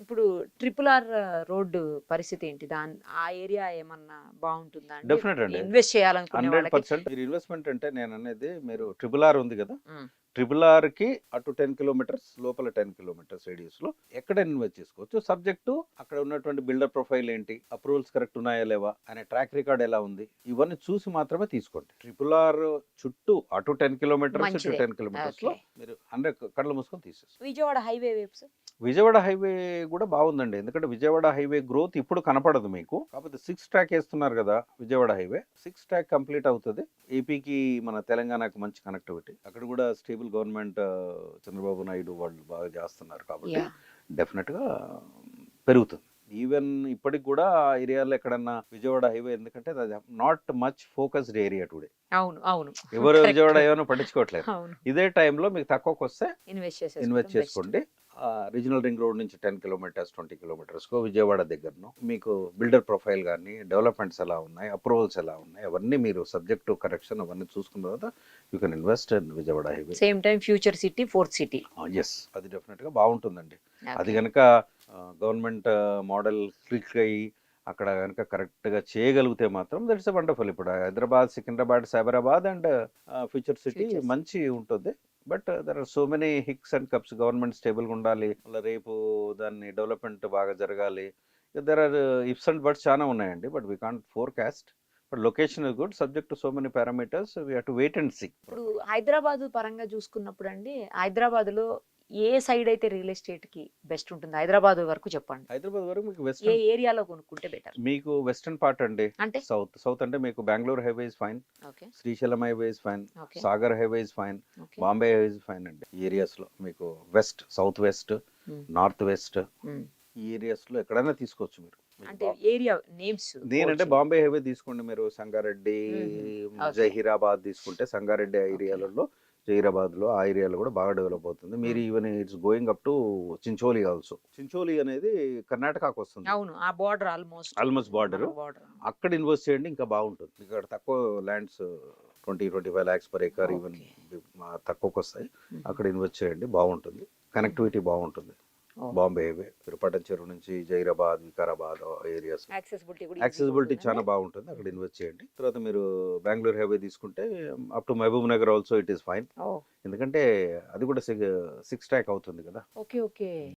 ఇప్పుడు triple R road పరిస్థితి ఏంటి? ఆ ఏరియా ఏమన్నా బావుంటుందా అండి? డెఫినెట్ అండి. ఇన్వెస్ట్ చేయాలనుకునే వాళ్ళకి? 100% మీరు ఇన్వెస్ట్‌మెంట్ అంటే నేననేది మీరు ట్రిపుల్ ఆర్ ఉంది గదా! హ్మ్. ట్రిపుల్ ఆర్‌కి అటు 10 కిలోమీటర్స్ లోపల 10 కిలోమీటర్స్ రేడియస్‌లో ఎక్కడైనా ఇన్వెస్ట్ చేసుకోవచ్చు. సబ్జెక్ట్ టు అక్కడ ఉన్నటువంటి బిల్డర్ ప్రొఫైల్ ఏంటి? అప్రూవల్స్ కరెక్ట్ ఉన్నాయా లేవా? అనే ట్రాక్ రికార్డ్ ఎలా ఉంది? ఇవన్నీ చూసి మాత్రమే తీసుకోండి. ట్రిపుల్ ఆర్ చుట్టూ అటు 10 కిలోమీటర్స్, ఇటు మంచిదే. 10 కిలోమీటర్స్‌లో ఓకే. మీరు 100 కళ్ళు మూసుకొని తీసేసుకోండి. విజయవాడ హైవే వైపు సార్? విజయవాడ హైవే కూడా బాగుందండి. ఎందుకంటే విజయవాడ హైవే గ్రోత్ ఇప్పుడు కనపడదు మీకు. కాకపోతే 6 ట్రాక్ ఏస్తున్నారు గదా! విజయవాడ హైవే. 6 ట్రాక్ కంప్లీట్ అవుతది. ఏపీకి మన తెలంగాణకి మంచి కనెక్టివిటీ. అక్కడ కూడా స్టేబుల్ గవర్నమెంట్ చంద్రబాబు నాయుడు వాళ్ళు బాగా చేస్తున్నారు కాబట్టి యాహ్! డెఫినెట్‌గా పెరుగుతుంది. ఈవెన్ ఇప్పటికి కూడా ఆ ఏరియాలో ఎక్కడన్నా విజయవాడ హైవే ఎందుకంటే అది not much focused area today. అవును. అవును. ఎవరు కరెక్ట్. విజయవాడ ఏమన్నా పట్టించుకోవట్లేదు. అవును. ఇదే టైంలో మీకు తక్కువకొస్తే ఇన్వెస్ట్ చేసేసుకోవడం ఇన్వెస్ట్ బెస్ట్. చేసుకోండి. రీజనల్ రింగ్ రోడ్ నుంచి 10 కిలోమీటర్స్, 20 కిలోమీటర్స్‌కో విజయవాడ దగ్గరనో మీకు బిల్డర్ ప్రొఫైల్ గాని, డెవలప్‌మెంట్స్ ఎలా ఉన్నాయి, అప్రూవల్స్ ఎలా ఉన్నాయి, అవన్నీ మీరు సబ్జెక్ట్ టు కరెక్షన్ అవన్నీ చూసుకున్న తర్వాత you can invest in Vijayawada highway. Same time future city, fourth city. Yes. అది డెఫినిట్‌గా బావుంటుందండి. అది ఓకే. గనక గవర్నమెంట్ మోడల్ క్లిక్ అయ్యి అక్కడ గనక కరెక్ట్‌గా చేయగలిగితే మాత్రం దట్స్ ఎ వండర్‌ఫుల్. ఇప్పుడు Hyderabad, Secunderabad, Cyberabad and future city future city. మంచి ఉంటుంది. But there are so many hicks and cups. Government స్టేబుల్‌గా ఉండాలి. మళ్ళా రేపు దాన్ని డెవలప్‌మెంట్ బాగా జరగాలి. There are ifs and buts చానా ఉన్నాయండి. But we can't forecast. But location is good. Subject to so many parameters. We have to wait and see. ఇప్పుడు హైదరాబాద్ పరంగా చూసుకున్నప్పుడండి, హైదరాబాద్‌లో ఏ సైడ్ అయితే రియల్ ఎస్టేట్‌కి బెస్ట్ ఉంటుంది? హైదరాబాద్ వరకు చెప్పండి. హైదరాబాద్ వరకు మీకు ఏ వెస్టర్న్ ఏరియాలో కొనుక్కుంటే బెటర్? మీకు వెస్టర్న్ పార్ట్ అండి. అంటే? సౌత్ అంటే మీకు Bengaluru highway is fine. Okay. Srisailam highway is fine. Okay. Sagar highway is fine. Okay. Bombay highway is fine అండి. ఈ ఏరియాస్‌లో మీకు వెస్ట్, సౌత్ వెస్ట్, హ్మ్. నార్త్ వెస్ట్ హ్మ్. ఈ ఏరియాస్‌లో ఎక్కడైనా తీసుకోవచ్చు మీరు. మీకు అంటే ఏరియా నేమ్స్ నేనంటే కోడ్స్. బాంబే హైవే తీసుకోండి మీరు. సంగారెడ్డి, హుహు. ఓకే. జహీరాబాద్ తీసుకుంటే సంగారెడ్డి ఆ ఓకే. ఏరియాలలో జహీరాబాద్‌లో ఆ ఏరియాలో కూడా బాగా డెవలప్ అవుతుంది. మీరు hmm. Even it's going up to Chincholi also. Chincholi అనేది కర్ణాటకకొస్తుంది. అవును. ఆ బోర్డర్ ఆల్‌మోస్ట్ ఆల్‌మోస్ట్ బార్డరు. మనకు బోర్డర్. అక్కడ ఇన్వెస్ట్ చేయండి ఇంకా బాగుంటుంది. ఇక్కడ తక్కువ lands 25 lakhs per acre even okay. తక్కువకొస్తాయి. హుహు. అక్కడ ఇన్వెస్ట్ చేయండి బాగుంటుంది. హుహు. కనెక్టివిటీ బాగుంటుంది. ఓహ్! బాంబే హైవే, విరపటం చెరువు నుంచి జైరాబాద్, వికారాబాద్ ఏరియాస్ యాక్సెసిబిలిటీ కూడా ఈజీగా యాక్సెసిబిలిటీ ఉంటుందండి? చాలా బాగుంటుంది. అక్కడ హుహు. ఇన్వెస్ట్ చేయండి. తర్వాత మీరు బెంగుళూరు హైవే తీసుకుంటే up to Mahbubnagar also it is fine. Oh! ఎందుకంటే అది కూడా 6 ట్రాక్ అవుతుంది కదా! ఓకే. ఓకే.